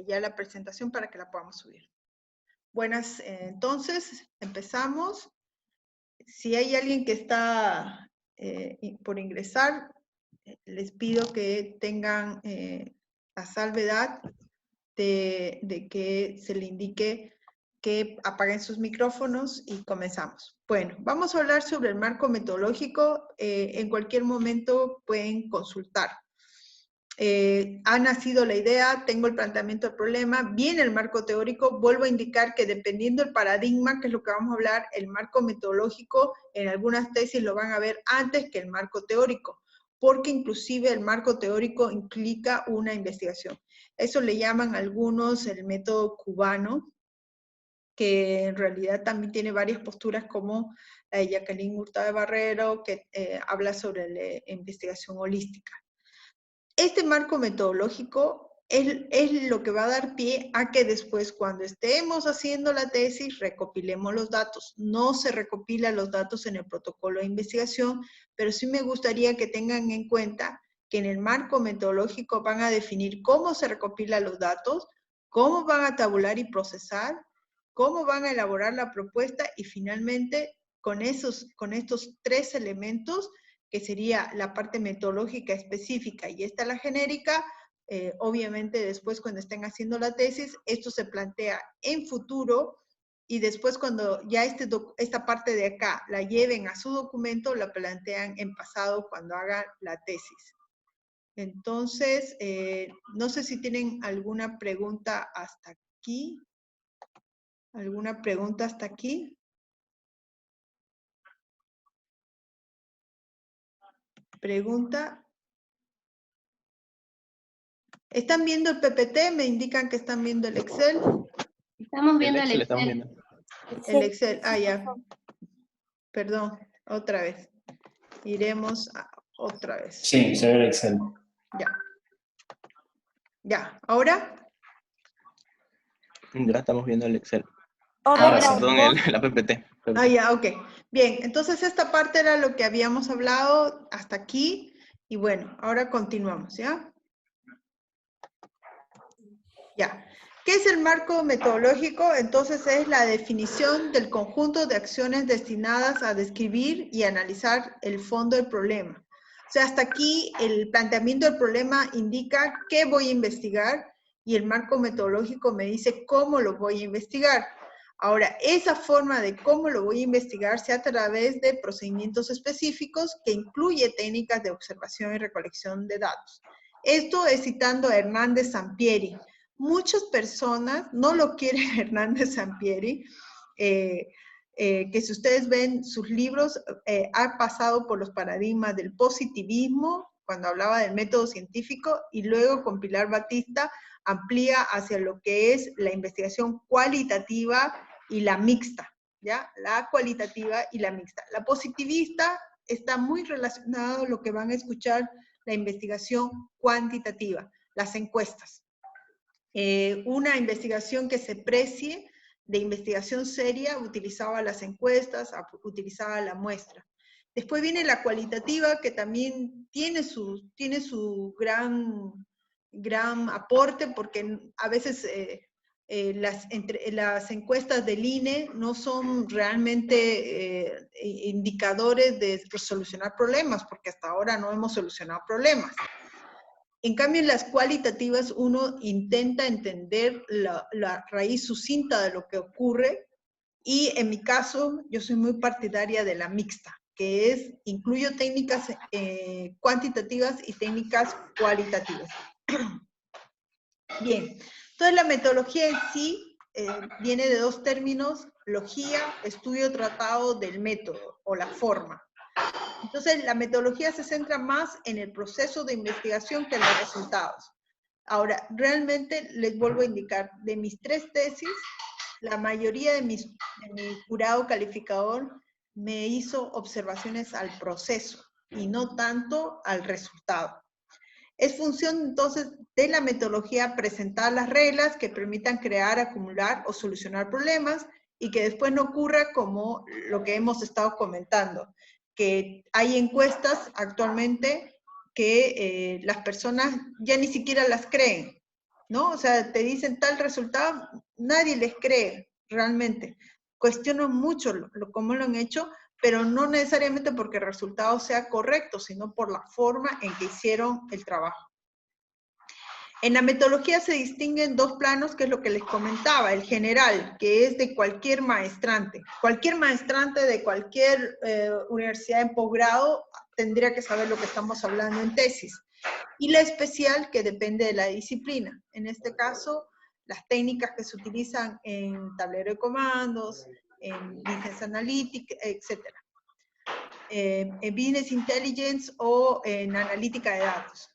ya la presentación para que la podamos subir. Buenas, entonces, empezamos. Si hay alguien que está por ingresar, les pido que tengan la salvedad de que se le indique que apaguen sus micrófonos y comenzamos. Bueno, vamos a hablar sobre el marco metodológico. En cualquier momento pueden consultar. Ha nacido la idea, tengo el planteamiento del problema, viene el marco teórico, vuelvo a indicar que dependiendo del paradigma, que es lo que vamos a hablar, el marco metodológico en algunas tesis lo van a ver antes que el marco teórico, porque inclusive el marco teórico implica una investigación. Eso le llaman algunos el método cubano, que en realidad también tiene varias posturas como Jacqueline Hurtado de Barrero, que habla sobre la investigación holística. Este marco metodológico es lo que va a dar pie a que después, cuando estemos haciendo la tesis, recopilemos los datos. No se recopilan los datos en el protocolo de investigación, pero sí me gustaría que tengan en cuenta que en el marco metodológico van a definir cómo se recopilan los datos, cómo van a tabular y procesar, cómo van a elaborar la propuesta y finalmente, con estos 3 elementos, que sería la parte metodológica específica y esta la genérica, obviamente después cuando estén haciendo la tesis, esto se plantea en futuro y después cuando ya esta parte de acá la lleven a su documento, la plantean en pasado cuando hagan la tesis. Entonces, no sé si tienen alguna pregunta hasta aquí. ¿Alguna pregunta hasta aquí? Pregunta. ¿Están viendo el PPT? Me indican que están viendo el Excel. Estamos viendo el Estamos Excel. viendo. El Excel, ya. Perdón, otra vez. Iremos otra vez. Sí, se ve el Excel. Ya. Ya, ¿ahora? Ya estamos viendo el Excel. Ahora Perdón, la PPT. Ya, ok. Bien, entonces esta parte era lo que habíamos hablado hasta aquí. Y bueno, ahora continuamos, ¿ya? Ya. ¿Qué es el marco metodológico? Entonces es la definición del conjunto de acciones destinadas a describir y analizar el fondo del problema. O sea, hasta aquí el planteamiento del problema indica qué voy a investigar y el marco metodológico me dice cómo lo voy a investigar. Ahora, esa forma de cómo lo voy a investigar se hace a través de procedimientos específicos que incluye técnicas de observación y recolección de datos. Esto es citando a Hernández Sampieri. Muchas personas no lo quieren Hernández Sampieri, que si ustedes ven sus libros, ha pasado por los paradigmas del positivismo, cuando hablaba del método científico, y luego con Pilar Batista amplía hacia lo que es la investigación cualitativa y la mixta, ¿ya? La cualitativa y la mixta. La positivista está muy relacionado a lo que van a escuchar, la investigación cuantitativa, las encuestas. Una investigación que se precie de investigación seria utilizaba las encuestas, utilizaba la muestra. Después viene la cualitativa, que también tiene su gran aporte, porque a veces las encuestas del INE no son realmente indicadores de solucionar problemas, porque hasta ahora no hemos solucionado problemas. En cambio, en las cualitativas uno intenta entender la raíz sucinta de lo que ocurre, y en mi caso yo soy muy partidaria de la mixta, que incluyo técnicas cuantitativas y técnicas cualitativas. Bien, entonces la metodología en sí viene de 2 términos: logía, estudio tratado del método o la forma. Entonces, la metodología se centra más en el proceso de investigación que en los resultados. Ahora, realmente les vuelvo a indicar, de mis 3 tesis, la mayoría de mi jurado calificador me hizo observaciones al proceso y no tanto al resultado. Es función entonces de la metodología presentar las reglas que permitan crear, acumular o solucionar problemas y que después no ocurra como lo que hemos estado comentando, que hay encuestas actualmente que las personas ya ni siquiera las creen. ¿no? O sea, te dicen tal resultado, nadie les cree realmente. Cuestionan mucho cómo lo han hecho, pero no necesariamente porque el resultado sea correcto, sino por la forma en que hicieron el trabajo. En la metodología se distinguen dos planos, que es lo que les comentaba. El general, que es de cualquier maestrante. Cualquier maestrante de cualquier universidad en posgrado tendría que saber lo que estamos hablando en tesis. Y la especial, que depende de la disciplina. En este caso, las técnicas que se utilizan en tablero de comandos, en Business Analytics, etc. En Business Intelligence o en analítica de datos.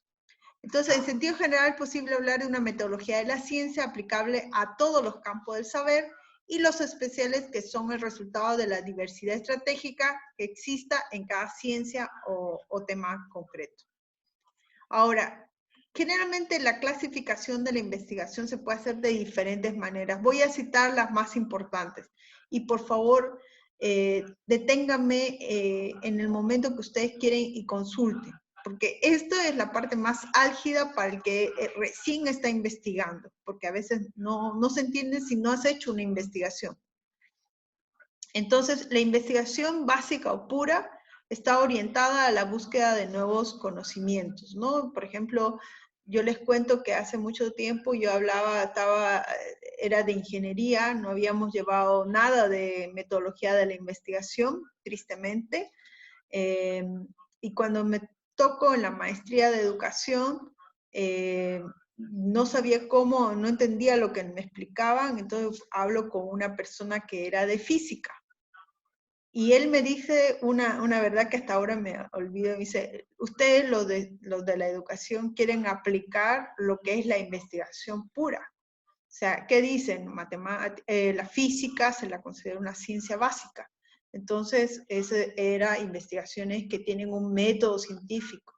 Entonces, en sentido general, es posible hablar de una metodología de la ciencia aplicable a todos los campos del saber, y los especiales, que son el resultado de la diversidad estratégica que exista en cada ciencia o tema concreto. Ahora, generalmente la clasificación de la investigación se puede hacer de diferentes maneras. Voy a citar las más importantes. Y por favor, deténganme en el momento que ustedes quieren y consulten. Porque esto es la parte más álgida para el que recién está investigando. Porque a veces no se entiende si no has hecho una investigación. Entonces, la investigación básica o pura está orientada a la búsqueda de nuevos conocimientos, ¿no? Por ejemplo, yo les cuento que hace mucho tiempo yo era de ingeniería, no habíamos llevado nada de metodología de la investigación, tristemente, y cuando me tocó en la maestría de educación, no sabía cómo, no entendía lo que me explicaban, entonces hablo con una persona que era de física. Y él me dice una verdad que hasta ahora me olvido, me dice, ustedes los de la educación quieren aplicar lo que es la investigación pura. O sea, ¿qué dicen? La física se la considera una ciencia básica. Entonces, era investigaciones que tienen un método científico.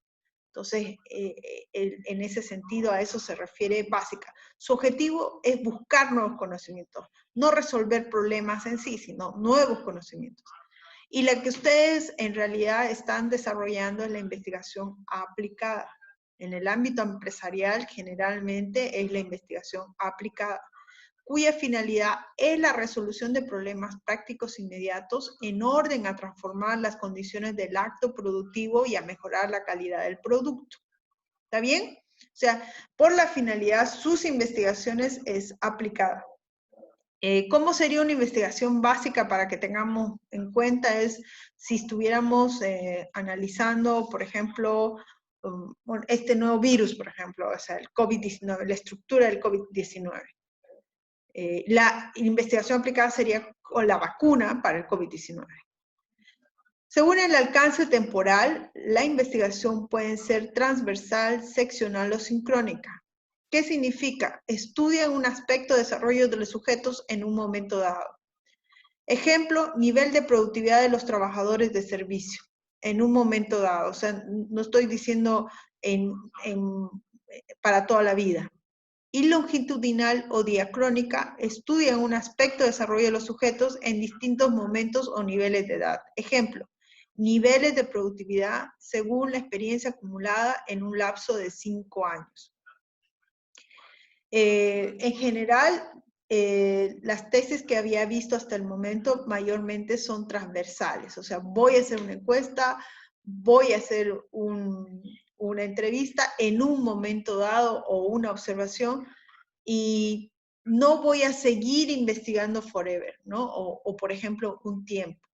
Entonces, en ese sentido, a eso se refiere básica. Su objetivo es buscar nuevos conocimientos, no resolver problemas en sí, sino nuevos conocimientos. Y la que ustedes en realidad están desarrollando es la investigación aplicada. En el ámbito empresarial, generalmente es la investigación aplicada, cuya finalidad es la resolución de problemas prácticos inmediatos en orden a transformar las condiciones del acto productivo y a mejorar la calidad del producto. ¿Está bien? O sea, por la finalidad, sus investigaciones es aplicada. ¿Cómo sería una investigación básica para que tengamos en cuenta? Es si estuviéramos analizando, por ejemplo, este nuevo virus, por ejemplo, o sea, el COVID-19, la estructura del COVID-19. La investigación aplicada sería con la vacuna para el COVID-19. Según el alcance temporal, la investigación puede ser transversal, seccional o sincrónica. ¿Qué significa? Estudia un aspecto de desarrollo de los sujetos en un momento dado. Ejemplo, nivel de productividad de los trabajadores de servicio en un momento dado. O sea, no estoy diciendo para toda la vida. Y longitudinal o diacrónica, estudia un aspecto de desarrollo de los sujetos en distintos momentos o niveles de edad. Ejemplo, niveles de productividad según la experiencia acumulada en un lapso de 5 años. En general, las tesis que había visto hasta el momento mayormente son transversales. O sea, voy a hacer una encuesta, voy a hacer una entrevista en un momento dado o una observación y no voy a seguir investigando forever, ¿no? O por ejemplo, un tiempo.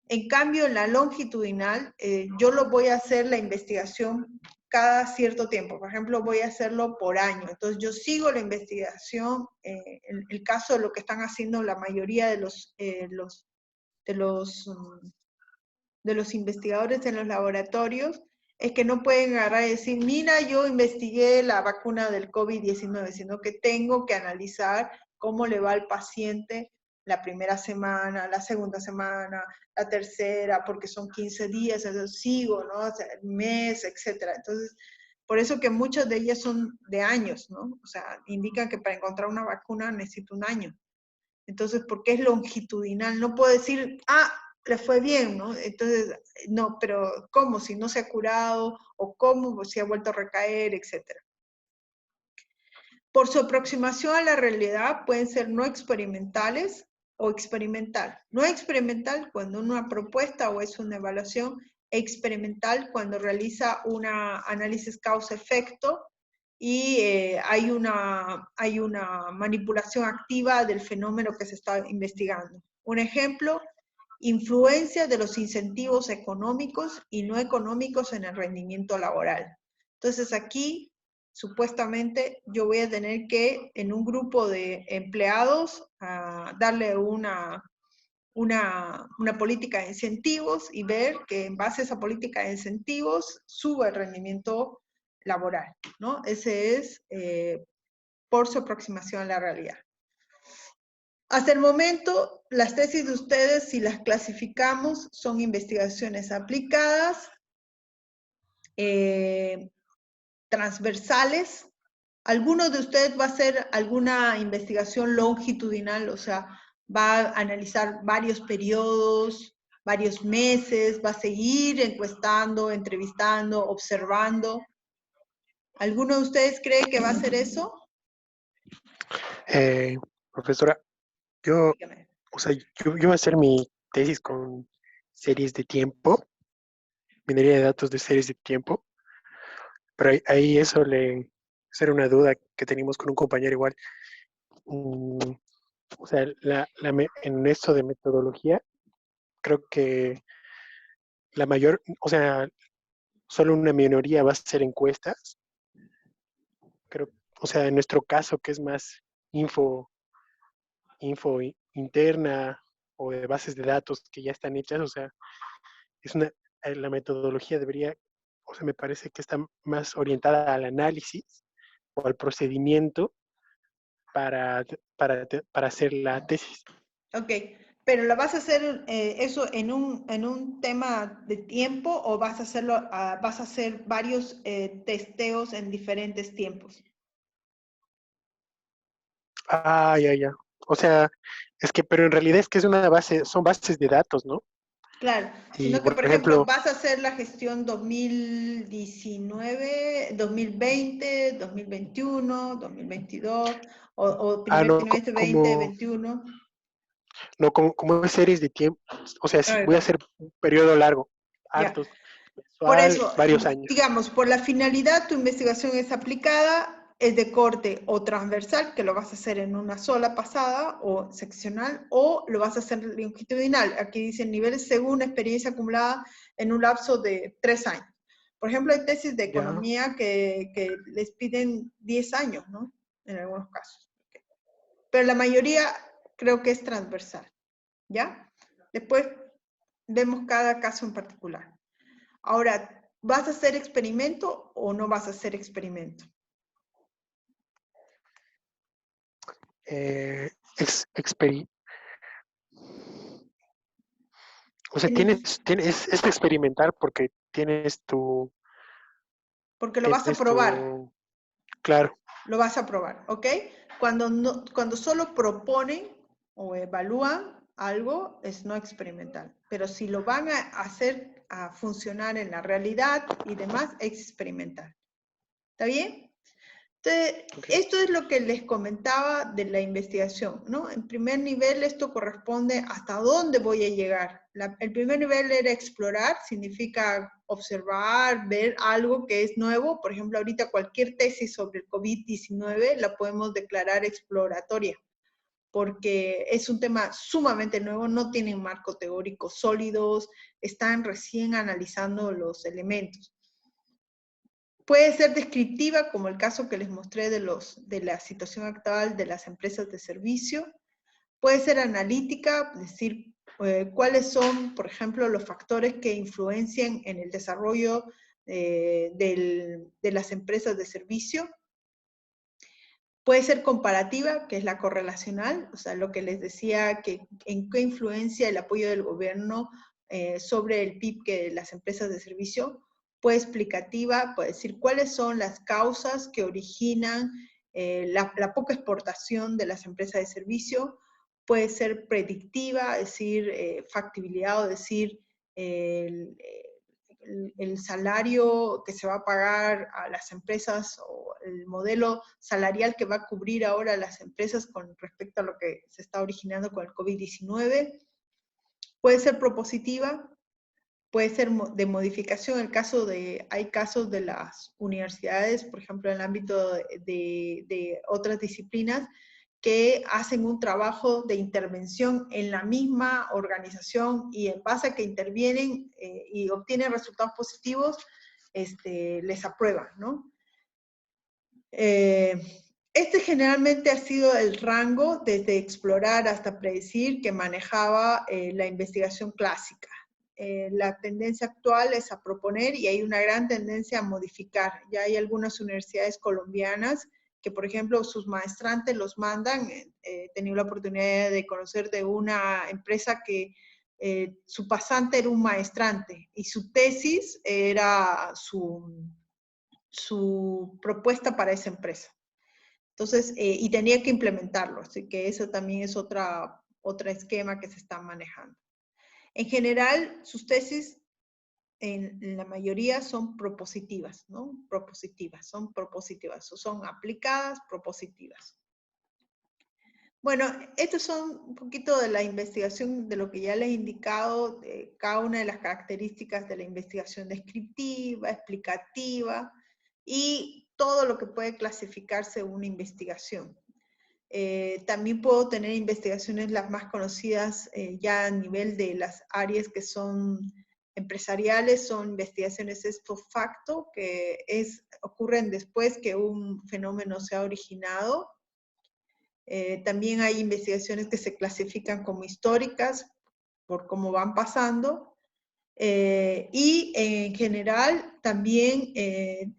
En cambio, en la longitudinal, yo lo voy a hacer la investigación cada cierto tiempo. Por ejemplo, voy a hacerlo por año. Entonces, yo sigo la investigación. En el caso de lo que están haciendo la mayoría de los investigadores en los laboratorios, es que no pueden agarrar y decir, mira, yo investigué la vacuna del COVID-19, sino que tengo que analizar cómo le va al paciente la primera semana, la segunda semana, la tercera, porque son 15 días, entonces sigo, ¿no? O sea, el mes, etcétera. Entonces, por eso que muchas de ellas son de años, ¿no? O sea, indican que para encontrar una vacuna necesito un año. Entonces, porque es longitudinal, no puedo decir, le fue bien, ¿no? Entonces, no, pero ¿cómo? Si no se ha curado, o cómo si ha vuelto a recaer, etcétera. Por su aproximación a la realidad pueden ser no experimentales o experimental. No experimental cuando una propuesta o es una evaluación, experimental cuando realiza un análisis causa-efecto y hay una manipulación activa del fenómeno que se está investigando. Un ejemplo, influencia de los incentivos económicos y no económicos en el rendimiento laboral. Entonces aquí, supuestamente, yo voy a tener que, en un grupo de empleados, darle una política de incentivos y ver que en base a esa política de incentivos sube el rendimiento laboral, ¿no? Ese es por su aproximación a la realidad. Hasta el momento, las tesis de ustedes, si las clasificamos, son investigaciones aplicadas, transversales. ¿Alguno de ustedes va a hacer alguna investigación longitudinal? O sea, va a analizar varios periodos, varios meses, va a seguir encuestando, entrevistando, observando. ¿Alguno de ustedes cree que va a hacer eso? Profesora, yo, Dígame. o sea, yo voy a hacer mi tesis con series de tiempo, minería de datos de series de tiempo, pero ahí eso era una duda que teníamos con un compañero igual. O sea, en esto de metodología, creo que la mayor, o sea, solo una minoría va a hacer encuestas. Creo, o sea, en nuestro caso, que es más info interna o de bases de datos que ya están hechas, o sea, la metodología debería, o sea, me parece que está más orientada al análisis o al procedimiento para hacer la tesis. Ok, pero ¿la vas a hacer eso en un tema de tiempo o vas a hacerlo, vas a hacer varios testeos en diferentes tiempos? Ah, ya. O sea, pero en realidad es que es una base, son bases de datos, ¿no? Claro, Y, sino que, por por ejemplo, ejemplo, vas a hacer la gestión 2019, 2020, 2021, 2022, o primer no, trimestre 2021. como es series de tiempo, o sea, A sí, ver, voy a bueno, hacer un periodo largo, ya. hartos, Por mensual, eso, varios años. digamos, por la finalidad, tu investigación es aplicada, es de corte o transversal, que lo vas a hacer en una sola pasada, o seccional, o lo vas a hacer longitudinal. Aquí dice niveles según experiencia acumulada en un lapso de 3 años. Por ejemplo, hay tesis de Ya. economía que les piden 10 años, ¿no? En algunos casos. Pero la mayoría creo que es transversal, ¿ya? Después vemos cada caso en particular. Ahora, ¿vas a hacer experimento o no vas a hacer experimento? O sea, es experimental porque tienes porque lo vas a probar. Claro. Lo vas a probar, ¿ok? Cuando solo proponen o evalúan algo, es no experimental. Pero si lo van a hacer a funcionar en la realidad y demás, es experimental. ¿Está bien? Entonces, esto es lo que les comentaba de la investigación, ¿no? En primer nivel, esto corresponde hasta dónde voy a llegar. El primer nivel era explorar, significa observar, ver algo que es nuevo. Por ejemplo, ahorita cualquier tesis sobre el COVID-19 la podemos declarar exploratoria, porque es un tema sumamente nuevo, no tienen marco teórico sólidos, están recién analizando los elementos. Puede ser descriptiva, como el caso que les mostré de la situación actual de las empresas de servicio. Puede ser analítica, es decir, cuáles son, por ejemplo, los factores que influencian en el desarrollo de las empresas de servicio. Puede ser comparativa, que es la correlacional, o sea, lo que les decía, que en qué influencia el apoyo del gobierno sobre el PIB de las empresas de servicio. Puede explicativa, puede decir cuáles son las causas que originan la poca exportación de las empresas de servicio. Puede ser predictiva, es decir, factibilidad, o decir el salario que se va a pagar a las empresas o el modelo salarial que va a cubrir ahora las empresas con respecto a lo que se está originando con el COVID-19. Puede ser propositiva, puede ser de modificación. Hay casos de las universidades, por ejemplo, en el ámbito de otras disciplinas, que hacen un trabajo de intervención en la misma organización y en base a que intervienen y obtienen resultados positivos, les aprueban, ¿no? Este generalmente ha sido el rango desde explorar hasta predecir que manejaba la investigación clásica. La tendencia actual es a proponer y hay una gran tendencia a modificar. Ya hay algunas universidades colombianas que, por ejemplo, sus maestrantes los mandan. He tenido la oportunidad de conocer de una empresa que su pasante era un maestrante y su tesis era su propuesta para esa empresa. Entonces, y tenía que implementarlo, así que eso también es otro esquema que se está manejando. En general, sus tesis en la mayoría son propositivas, ¿no? Son propositivas, o son aplicadas, propositivas. Bueno, estos son un poquito de la investigación, de lo que ya les he indicado, de cada una de las características de la investigación descriptiva, explicativa, y todo lo que puede clasificarse una investigación. También puedo tener investigaciones las más conocidas ya a nivel de las áreas que son empresariales, son investigaciones ex post facto, que ocurren después que un fenómeno se ha originado. También hay investigaciones que se clasifican como históricas por cómo van pasando. Y en general también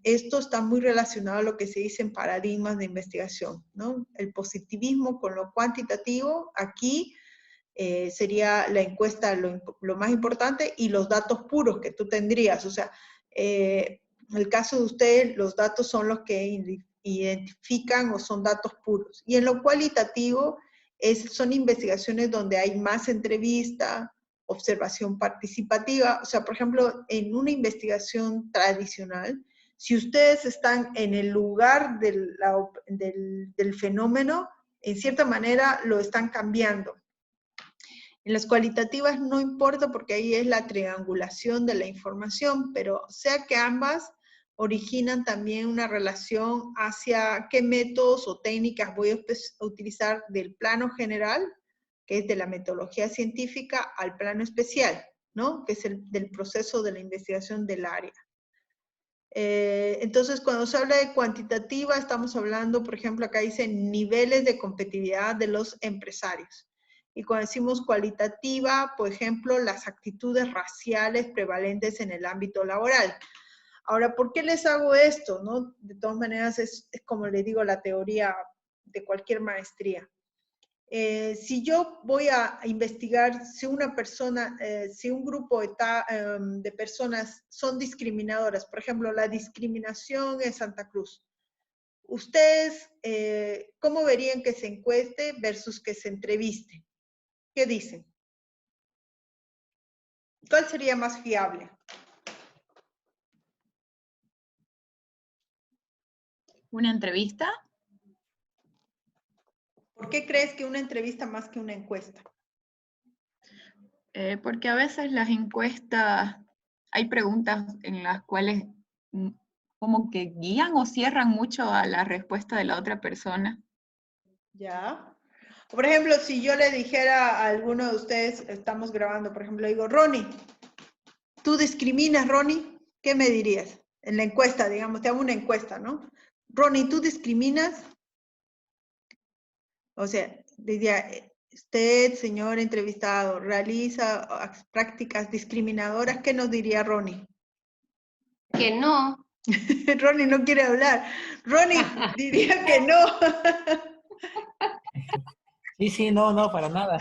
esto está muy relacionado a lo que se dice en paradigmas de investigación, ¿no? El positivismo con lo cuantitativo, aquí sería la encuesta lo más importante, y los datos puros que tú tendrías. O sea, en el caso de ustedes, los datos son los que identifican o son datos puros. Y en lo cualitativo son investigaciones donde hay más entrevista, observación participativa. O sea, por ejemplo, en una investigación tradicional, si ustedes están en el lugar del fenómeno, en cierta manera lo están cambiando. En las cualitativas no importa porque ahí es la triangulación de la información, pero sea que ambas originan también una relación hacia qué métodos o técnicas voy a utilizar del plano general, que es de la metodología científica, al plano especial, ¿no? Que es del proceso de la investigación del área. Entonces, cuando se habla de cuantitativa, estamos hablando, por ejemplo, acá dice niveles de competitividad de los empresarios. Y cuando decimos cualitativa, por ejemplo, las actitudes raciales prevalentes en el ámbito laboral. Ahora, ¿por qué les hago esto? ¿No? De todas maneras, es como les digo, la teoría de cualquier maestría. Si yo voy a investigar si una persona, si un grupo de personas son discriminadoras, por ejemplo, la discriminación en Santa Cruz, ¿ustedes cómo verían que se encueste versus que se entreviste? ¿Qué dicen? ¿Cuál sería más fiable? ¿Una entrevista? ¿Por qué crees que una entrevista más que una encuesta? Porque a veces las encuestas, hay preguntas en las cuales como que guían o cierran mucho a la respuesta de la otra persona. Ya. Por ejemplo, si yo le dijera a alguno de ustedes, estamos grabando, por ejemplo, le digo, Ronnie, ¿tú discriminas, Ronnie? ¿Qué me dirías? En la encuesta, digamos, te hago una encuesta, ¿no? Ronnie, ¿tú discriminas? O sea, diría, usted, señor entrevistado, realiza prácticas discriminadoras, ¿qué nos diría Ronnie? Que no. Ronnie no quiere hablar. Ronnie diría que no. Sí, no, para nada.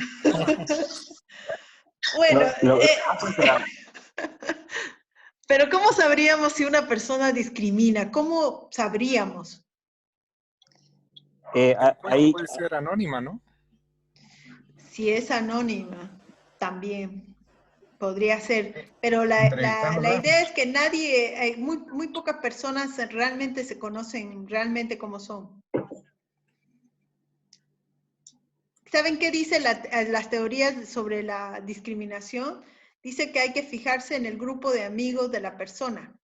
Bueno, pero ¿cómo sabríamos si una persona discrimina? ¿Cómo sabríamos? Ahí puede ser anónima, ¿no? Si es anónima, también. Podría ser, pero la idea es que nadie, muy pocas personas realmente se conocen realmente cómo son. ¿Saben qué dice las teorías sobre la discriminación? Dice que hay que fijarse en el grupo de amigos de la persona.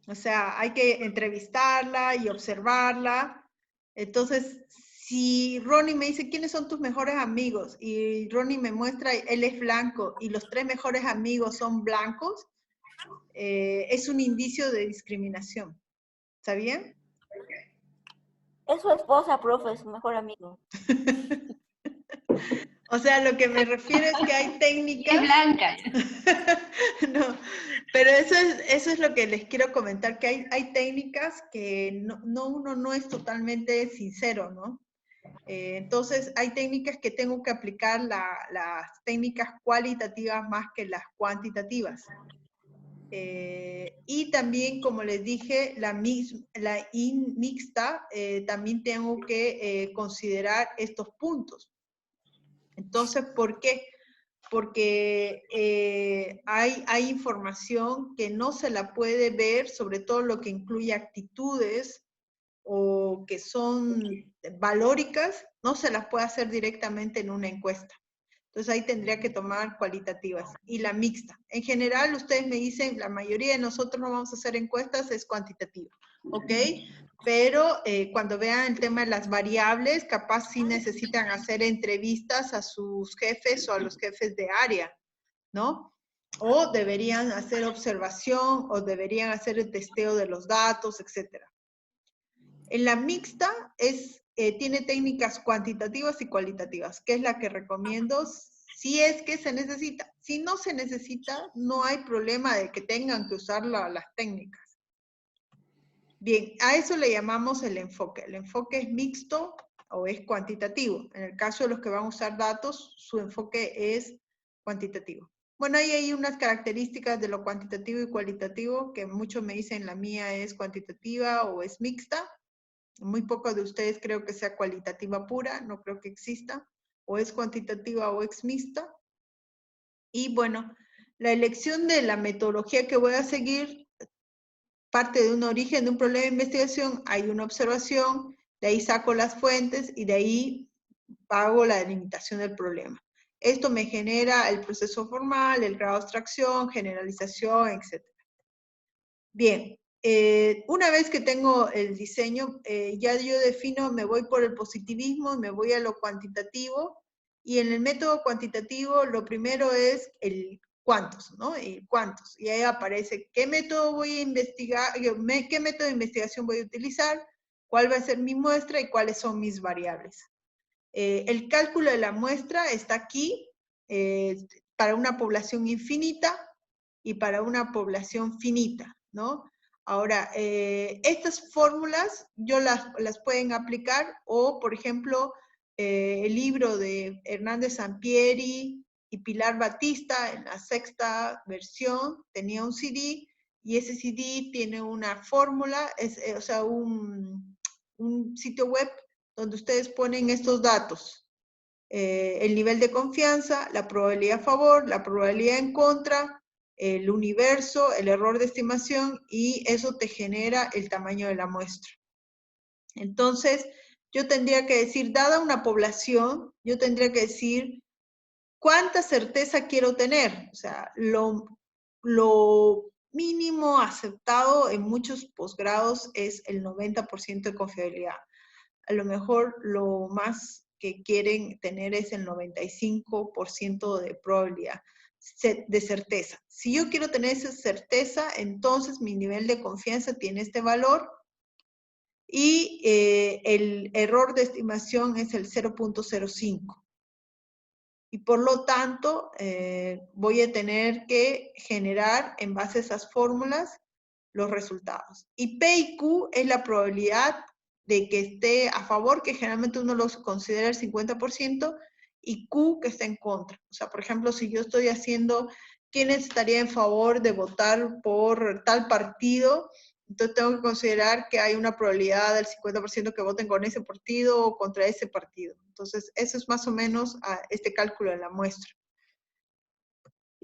O sea, hay que entrevistarla y observarla. Entonces, si Ronnie me dice, ¿quiénes son tus mejores amigos? Y Ronnie me muestra, él es blanco y los 3 mejores amigos son blancos, es un indicio de discriminación. ¿Está bien? Es su esposa, profe, su mejor amigo. O sea, lo que me refiero es que hay técnicas... Es blanca. No, pero eso es lo que les quiero comentar, que hay técnicas que uno no es totalmente sincero, ¿no? Entonces, hay técnicas que tengo que aplicar las técnicas cualitativas más que las cuantitativas. Y también, como les dije, la mixta, también tengo que considerar estos puntos. Entonces, ¿por qué? Porque hay información que no se la puede ver, sobre todo lo que incluye actitudes o que son valóricas, no se las puede hacer directamente en una encuesta. Entonces ahí tendría que tomar cualitativas. Y la mixta. En general, ustedes me dicen, la mayoría de nosotros no vamos a hacer encuestas, es cuantitativa, ¿ok? Pero cuando vean el tema de las variables, capaz sí necesitan hacer entrevistas a sus jefes o a los jefes de área, ¿no? O deberían hacer observación, o deberían hacer el testeo de los datos, etcétera. En la mixta tiene técnicas cuantitativas y cualitativas, que es la que recomiendo si es que se necesita. Si no se necesita, no hay problema de que tengan que usar las técnicas. Bien, a eso le llamamos el enfoque. El enfoque es mixto o es cuantitativo. En el caso de los que van a usar datos, su enfoque es cuantitativo. Bueno, ahí hay unas características de lo cuantitativo y cualitativo que muchos me dicen la mía es cuantitativa o es mixta. Muy pocos de ustedes creo que sea cualitativa pura, no creo que exista. O es cuantitativa o es mixta. Y bueno, la elección de la metodología que voy a seguir parte de un origen de un problema de investigación, hay una observación, de ahí saco las fuentes y de ahí hago la delimitación del problema. Esto me genera el proceso formal, el grado de abstracción, generalización, etc. Bien, una vez que tengo el diseño, ya yo defino, me voy por el positivismo, me voy a lo cuantitativo, y en el método cuantitativo lo primero es el cuántos, ¿no? Y cuántos. Y ahí aparece qué método voy a investigar, qué método de investigación voy a utilizar, cuál va a ser mi muestra y cuáles son mis variables. El cálculo de la muestra está aquí para una población infinita y para una población finita, ¿no? Ahora, estas fórmulas yo las pueden aplicar o, por ejemplo, el libro de Hernández Sampieri y Pilar Batista en la 6ª versión tenía un CD y ese CD tiene una fórmula, o sea, un sitio web donde ustedes ponen estos datos. El nivel de confianza, la probabilidad a favor, la probabilidad en contra, el universo, el error de estimación, y eso te genera el tamaño de la muestra. Entonces, yo tendría que decir, dada una población, yo tendría que decir cuánta certeza quiero tener. O sea, lo mínimo aceptado en muchos posgrados es el 90% de confiabilidad. A lo mejor lo más que quieren tener es el 95% de probabilidad, de certeza. Si yo quiero tener esa certeza, entonces mi nivel de confianza tiene este valor y el error de estimación es el 0.05. Y por lo tanto, voy a tener que generar en base a esas fórmulas los resultados. Y P y Q es la probabilidad de que esté a favor, que generalmente uno los considera el 50%, y Q que está en contra. O sea, por ejemplo, si yo estoy haciendo quién estaría en favor de votar por tal partido, entonces tengo que considerar que hay una probabilidad del 50% que voten con ese partido o contra ese partido. Entonces, eso es más o menos este cálculo de la muestra.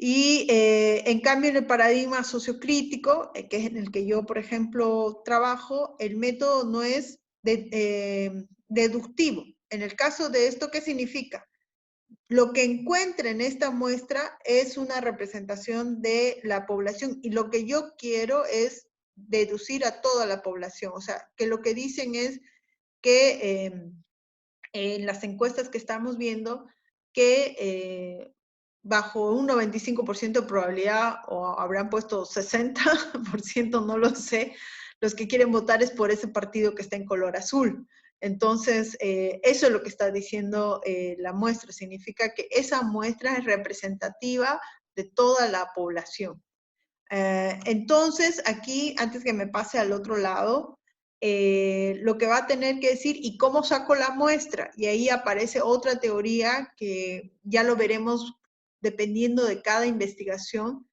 Y en cambio en el paradigma sociocrítico, que es en el que yo, por ejemplo, trabajo, el método no es deductivo. En el caso de esto, ¿qué significa? Lo que encuentre en esta muestra es una representación de la población y lo que yo quiero es deducir a toda la población. O sea, que lo que dicen es que en las encuestas que estamos viendo, que bajo un 95% de probabilidad, o habrán puesto 60%, no lo sé, los que quieren votar es por ese partido que está en color azul. Entonces, eso es lo que está diciendo la muestra. Significa que esa muestra es representativa de toda la población. Entonces, aquí, antes que me pase al otro lado, lo que va a tener que decir, ¿y cómo saco la muestra? Y ahí aparece otra teoría que ya lo veremos dependiendo de cada investigación,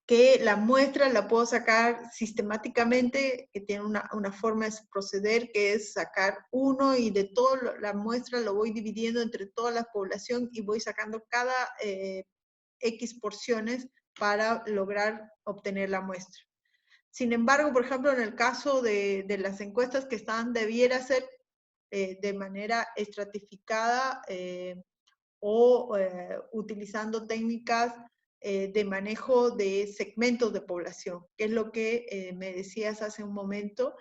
que la muestra la puedo sacar sistemáticamente, que tiene una forma de proceder, que es sacar uno y de toda la muestra lo voy dividiendo entre toda la población y voy sacando cada X porciones para lograr obtener la muestra. Sin embargo, por ejemplo, en el caso de las encuestas que están, debiera ser de manera estratificada o utilizando técnicas de manejo de segmentos de población, que es lo que me decías hace un momento.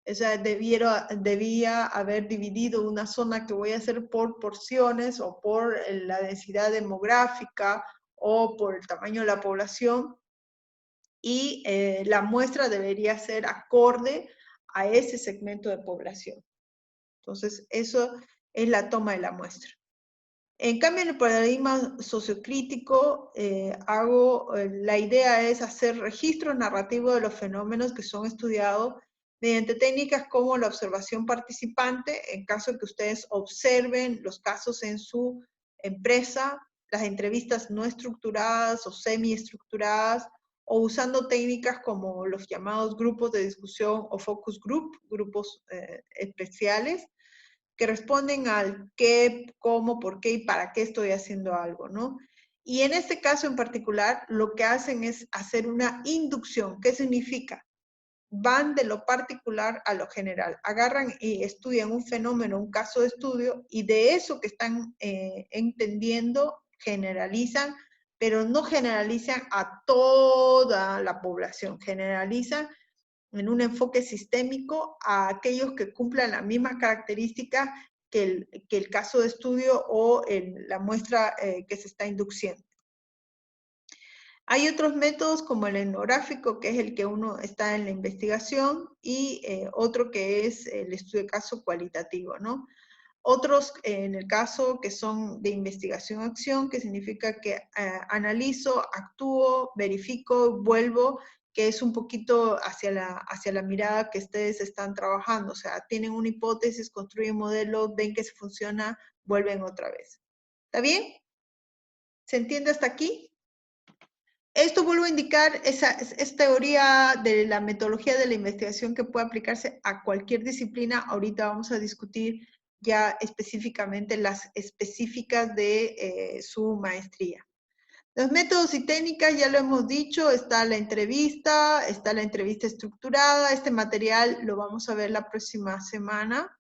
O sea, debía haber dividido una zona que voy a hacer por porciones o por la densidad demográfica o por el tamaño de la población, y la muestra debería ser acorde a ese segmento de población. Entonces, eso es la toma de la muestra. En cambio, en el paradigma sociocrítico, la idea es hacer registro narrativo de los fenómenos que son estudiados mediante técnicas como la observación participante, en caso de que ustedes observen los casos en su empresa, las entrevistas no estructuradas o semiestructuradas, o usando técnicas como los llamados grupos de discusión o focus group, grupos especiales, que responden al qué, cómo, por qué y para qué estoy haciendo algo, ¿no? Y en este caso en particular, lo que hacen es hacer una inducción. ¿Qué significa? Van de lo particular a lo general. Agarran y estudian un fenómeno, un caso de estudio, y de eso que están entendiendo, generalizan, pero no generalizan a toda la población, generalizan en un enfoque sistémico a aquellos que cumplan la misma característica que el caso de estudio o la muestra que se está induciendo. Hay otros métodos como el etnográfico, que es el que uno está en la investigación, y otro que es el estudio de caso cualitativo, ¿no? Otros, en el caso que son de investigación-acción, que significa que analizo, actúo, verifico, vuelvo, que es un poquito hacia la mirada que ustedes están trabajando. O sea, tienen una hipótesis, construyen modelos, ven que se funciona, vuelven otra vez. ¿Está bien? ¿Se entiende hasta aquí? Esto, vuelvo a indicar, es teoría de la metodología de la investigación que puede aplicarse a cualquier disciplina. Ahorita vamos a discutir ya específicamente las específicas de su maestría. Los métodos y técnicas, ya lo hemos dicho, está la entrevista estructurada. Este material lo vamos a ver la próxima semana.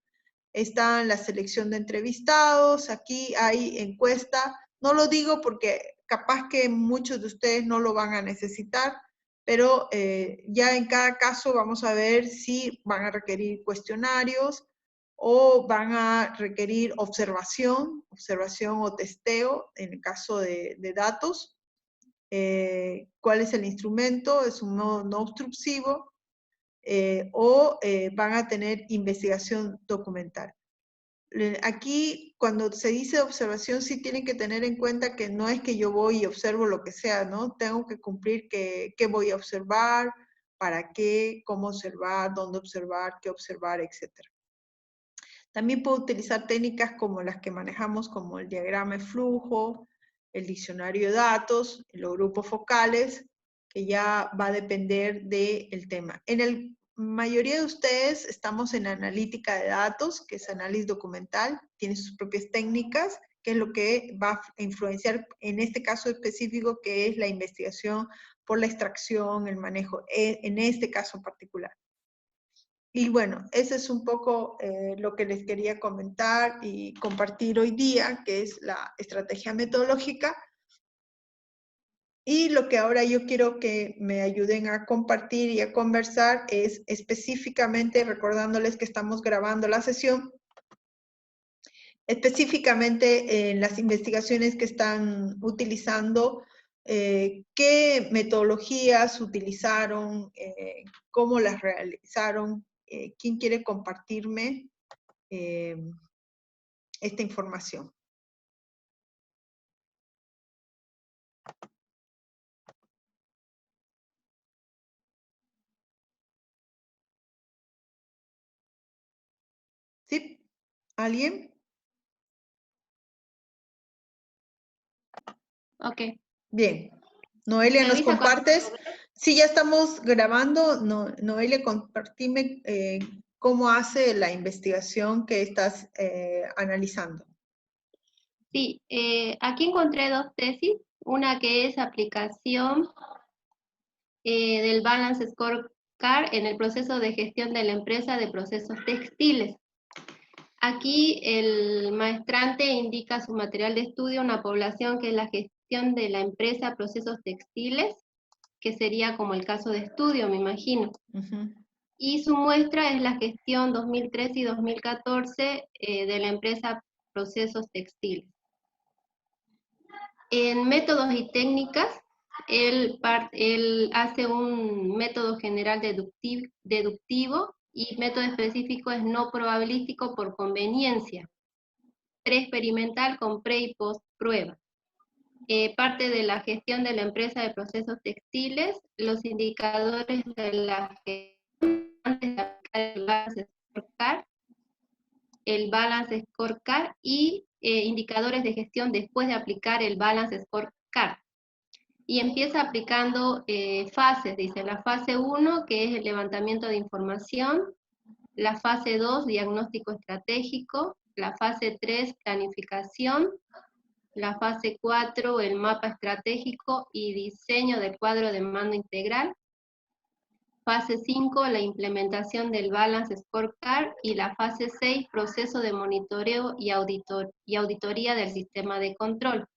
Está la selección de entrevistados, aquí hay encuesta. No lo digo porque capaz que muchos de ustedes no lo van a necesitar, pero ya en cada caso vamos a ver si van a requerir cuestionarios o van a requerir observación o testeo en el caso de datos. ¿Cuál es el instrumento? Es un modo no obstructivo o van a tener investigación documental. Aquí, cuando se dice observación, sí tienen que tener en cuenta que no es que yo voy y observo lo que sea, ¿no? Tengo que cumplir qué voy a observar, para qué, cómo observar, dónde observar, qué observar, etc. También puedo utilizar técnicas como las que manejamos, como el diagrama de flujo, el diccionario de datos, los grupos focales, que ya va a depender del tema. En el mayoría de ustedes estamos en analítica de datos, que es análisis documental, tiene sus propias técnicas que es lo que va a influenciar en este caso específico, que es la investigación por la extracción, el manejo, en este caso en particular. Y bueno, ese es un poco lo que les quería comentar y compartir hoy día, que es la estrategia metodológica. Y lo que ahora yo quiero que me ayuden a compartir y a conversar es específicamente, recordándoles que estamos grabando la sesión, específicamente en las investigaciones que están utilizando, qué metodologías utilizaron, cómo las realizaron, quién quiere compartirme esta información. ¿Sí? ¿Alguien? Ok. Bien. Noelia, Me ¿nos avisa cuando- compartes? Sí, ya estamos grabando. Noelia, compartime cómo hace la investigación que estás analizando. Sí, aquí encontré dos tesis. Una que es aplicación del Balance Scorecard en el proceso de gestión de la empresa de procesos textiles. Aquí el maestrante indica su material de estudio, una población que es la gestión de la empresa procesos textiles, que sería como el caso de estudio, me imagino. Y su muestra es la gestión 2013 y 2014 de la empresa procesos textiles. En métodos y técnicas, él hace un método general deductivo y método específico es no probabilístico por conveniencia, pre-experimental con pre y post prueba. Parte de la gestión de la empresa de procesos textiles, los indicadores de la gestión antes de aplicar el Balance Scorecard y indicadores de gestión después de aplicar el Balance Scorecard. Y empieza aplicando fases, dice, la fase 1, que es el levantamiento de información, la fase 2, diagnóstico estratégico, la fase 3, planificación, la fase 4, el mapa estratégico y diseño del cuadro de mando integral, fase 5, la implementación del Balance Scorecard, y la fase 6, proceso de monitoreo y auditoría del sistema de control.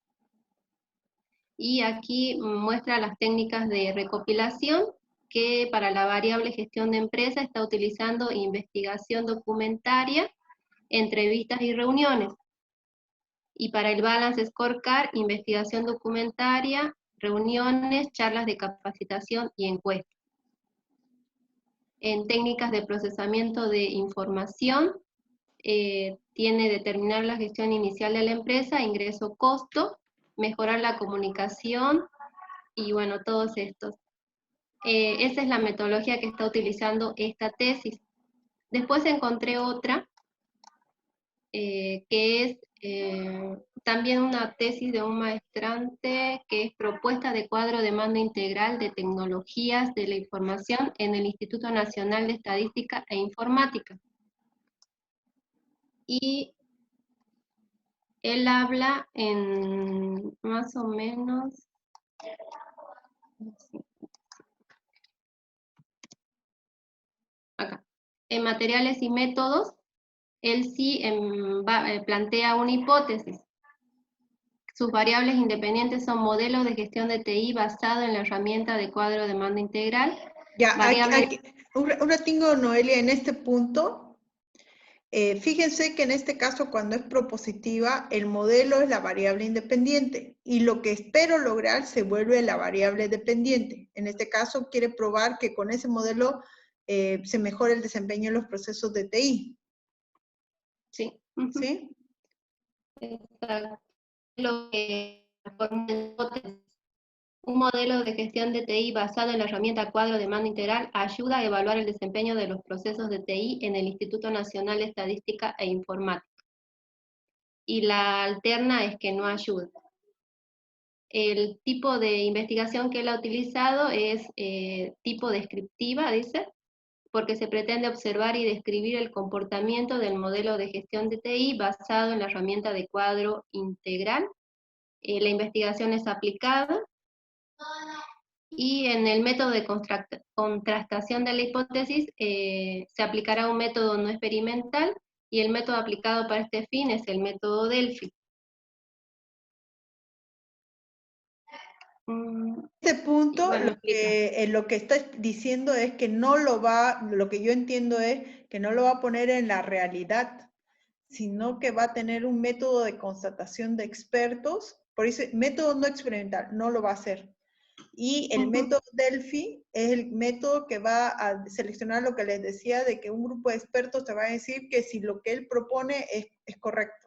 Y aquí muestra las técnicas de recopilación, que para la variable gestión de empresa está utilizando investigación documentaria, entrevistas y reuniones. Y para el Balance Scorecard, investigación documentaria, reuniones, charlas de capacitación y encuestas. En técnicas de procesamiento de información, tiene determinar la gestión inicial de la empresa, ingreso-costo, mejorar la comunicación, y bueno, todos estos. Esa es la metodología que está utilizando esta tesis. Después encontré otra, que es también una tesis de un maestrante, que es propuesta de cuadro de mando integral de tecnologías de la información en el Instituto Nacional de Estadística e Informática. Y él habla en más o menos... Acá. En materiales y métodos, él sí plantea una hipótesis. Sus variables independientes son modelos de gestión de TI basado en la herramienta de cuadro de mando integral. Ya, un ratingo, Noelia, en este punto, fíjense que en este caso, cuando es propositiva, el modelo es la variable independiente, y lo que espero lograr se vuelve la variable dependiente. En este caso, quiere probar que con ese modelo se mejora el desempeño en los procesos de TI. Sí. ¿Sí? Exacto. Un modelo de gestión de TI basado en la herramienta cuadro de mando integral ayuda a evaluar el desempeño de los procesos de TI en el Instituto Nacional de Estadística e Informática. Y la alterna es que no ayuda. El tipo de investigación que él ha utilizado es tipo descriptiva, dice, porque se pretende observar y describir el comportamiento del modelo de gestión de TI basado en la herramienta de cuadro integral. La investigación es aplicada, y en el método de contrastación de la hipótesis se aplicará un método no experimental, y el método aplicado para este fin es el método Delphi. Este punto, Bueno, lo que está diciendo es que no lo va, lo que yo entiendo es que no lo va a poner en la realidad, sino que va a tener un método de constatación de expertos, por eso método no experimental, no lo va a hacer. Y el método Delphi es el método que va a seleccionar lo que les decía, de que un grupo de expertos te va a decir que si lo que él propone es correcto.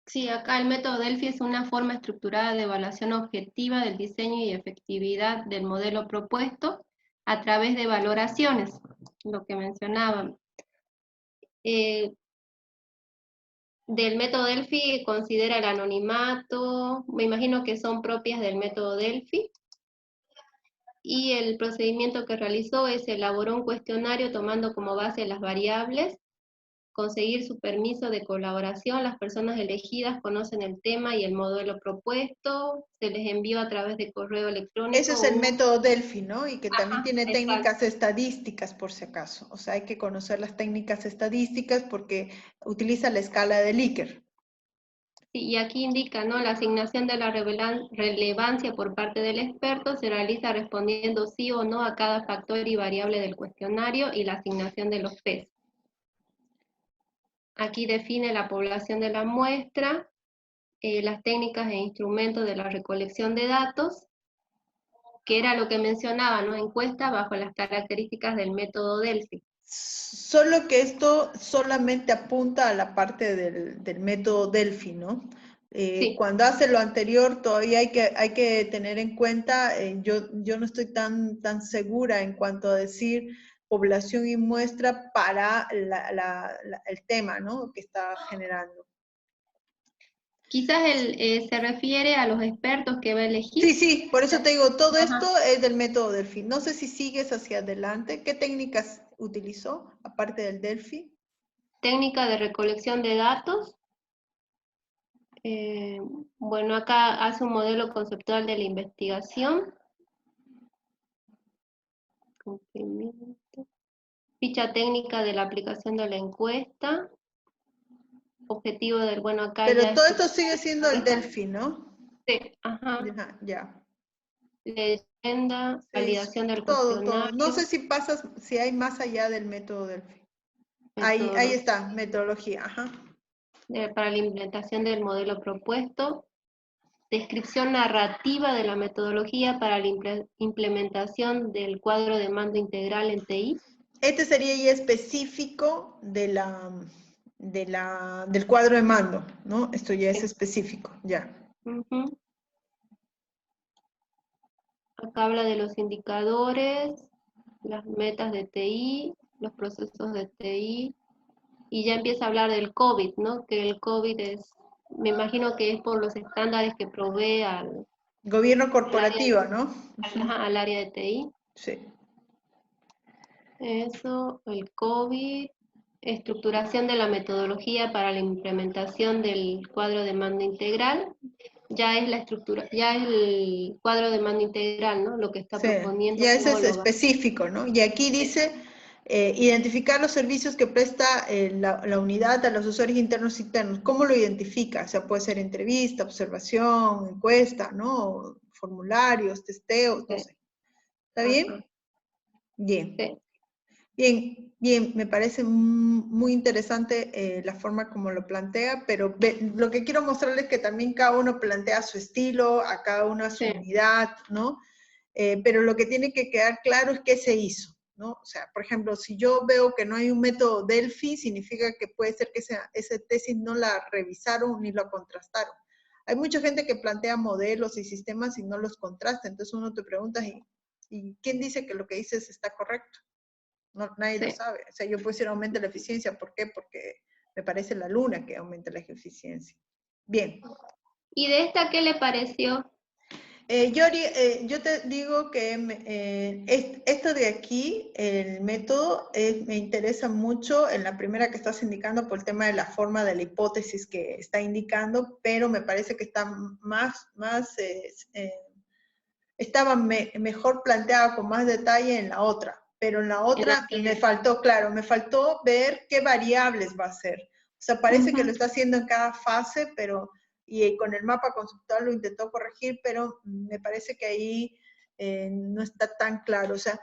Sí, acá el método Delphi es una forma estructurada de evaluación objetiva del diseño y efectividad del modelo propuesto a través de valoraciones, lo que mencionaban. Del método Delphi considera el anonimato, me imagino que son propias del método Delphi, y el procedimiento que realizó es elaboró un cuestionario tomando como base las variables, conseguir su permiso de colaboración, las personas elegidas conocen el tema y el modelo propuesto, se les envió a través de correo electrónico. Ese es el método Delphi, ¿no? Y que también tiene exacto. técnicas estadísticas, por si acaso. O sea, hay que conocer las técnicas estadísticas porque utiliza la escala de Likert. Sí, y aquí indica, ¿no? La asignación de la relevancia por parte del experto se realiza respondiendo sí o no a cada factor y variable del cuestionario y la asignación de los test. Aquí define la población de la muestra, las técnicas e instrumentos de la recolección de datos, que era lo que mencionaba, ¿no? Encuesta bajo las características del método Delphi. Solo que esto solamente apunta a la parte del método Delphi, ¿no? Sí. Cuando hace lo anterior todavía hay que tener en cuenta, yo no estoy tan segura en cuanto a decir población y muestra para el tema, ¿no? Que está generando. Quizás se refiere a los expertos que va a elegir. Sí, sí, por eso te digo, todo esto es del método Delphi. No sé si sigues hacia adelante. ¿Qué técnicas utilizó, aparte del Delphi? Técnica de recolección de datos. Bueno, acá hace un modelo conceptual de la investigación. Ficha técnica de la aplicación de la encuesta. Objetivo del, bueno, acá pero ya todo esto sigue siendo el Delphi, ¿no? Sí, ajá. Ya. Leyenda, Sí, validación del todo. cuestionario. No sé si hay más allá del método Delphi. Ahí está, metodología, ajá. Para la implementación del modelo propuesto. Descripción narrativa de la metodología para la implementación del cuadro de mando integral en TI. Este sería ya específico del cuadro de mando, ¿no? Esto ya es específico, ya. Acá habla de los indicadores, las metas de TI, los procesos de TI, y ya empieza a hablar del COVID, ¿no? Que el COVID me imagino que es por los estándares que provee al gobierno corporativo, ¿no? Al área de TI. Sí. Eso, el COVID, estructuración de la metodología para la implementación del cuadro de mando integral. Ya es la estructura, ya es el cuadro de mando integral, ¿no? Lo que está proponiendo. Ya ese es específico, ¿no? Y aquí dice, identificar los servicios que presta la unidad a los usuarios internos y externos. ¿Cómo lo identifica? O sea, puede ser entrevista, observación, encuesta, ¿no? Formularios, testeos, no sé. ¿Está bien? Bien. Sí. Bien, me parece muy interesante la forma como lo plantea, pero lo que quiero mostrarles es que también cada uno plantea su estilo, a cada uno a su unidad, ¿no? Pero lo que tiene que quedar claro es qué se hizo, ¿no? O sea, por ejemplo, si yo veo que no hay un método Delphi, significa que puede ser que esa tesis no la revisaron ni la contrastaron. Hay mucha gente que plantea modelos y sistemas y no los contrasta, entonces uno te pregunta, ¿y quién dice que lo que dices está correcto? No, nadie lo sabe. O sea, yo puedo decir aumenta la eficiencia. ¿Por qué? Porque me parece la luna que aumenta la eficiencia. Bien. ¿Y de esta qué le pareció? Yo te digo que esto de aquí, el método, me interesa mucho en la primera que estás indicando por el tema de la forma de la hipótesis que está indicando, pero me parece que está estaba mejor planteada con más detalle en la otra, pero en la otra me faltó, claro, me faltó ver qué variables va a ser. O sea, parece que lo está haciendo en cada fase, pero... Y con el mapa conceptual lo intentó corregir, pero me parece que ahí no está tan claro. O sea,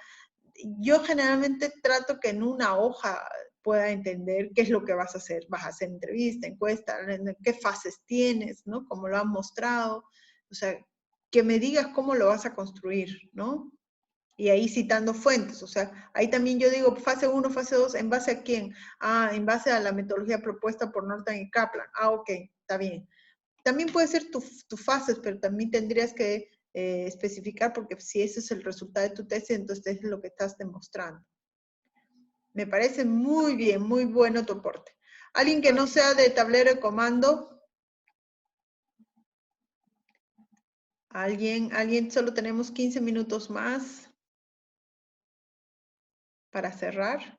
yo generalmente trato que en una hoja pueda entender qué es lo que vas a hacer. Vas a hacer entrevista, encuesta, qué fases tienes, ¿no? Como lo han mostrado. O sea, que me digas cómo lo vas a construir, ¿no? Y ahí citando fuentes, o sea, ahí también yo digo fase 1, fase 2, ¿en base a quién? Ah, en base a la metodología propuesta por Norton y Kaplan. Ah, ok, está bien. También puede ser tus fases, pero también tendrías que especificar, porque si ese es el resultado de tu tesis, entonces es lo que estás demostrando. Me parece muy bien, muy bueno tu aporte. ¿Alguien que no sea de tablero de comando? ¿Alguien? Solo tenemos 15 minutos más para cerrar.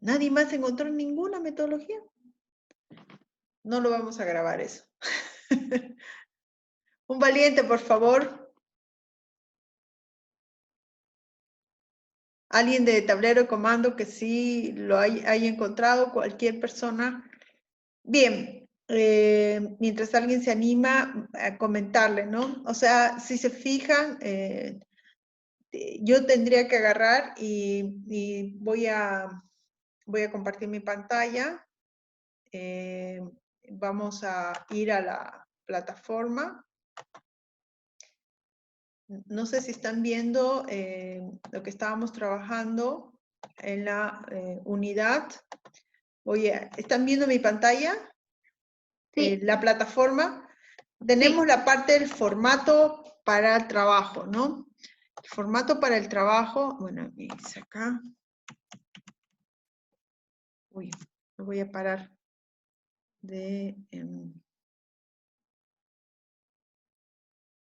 ¿Nadie más encontró ninguna metodología? No lo vamos a grabar eso. Un valiente, por favor. Alguien de tablero de comando que sí lo haya encontrado, cualquier persona. Bien, mientras alguien se anima a comentarle, ¿no? O sea, si se fijan, yo tendría que agarrar y voy a compartir mi pantalla. Vamos a ir a la plataforma. No sé si están viendo lo que estábamos trabajando en la unidad. Oye, ¿están viendo mi pantalla? Sí. La plataforma. Tenemos Sí. la parte del formato para el trabajo, ¿no? El formato para el trabajo, bueno, dice acá. Uy, me voy a parar de...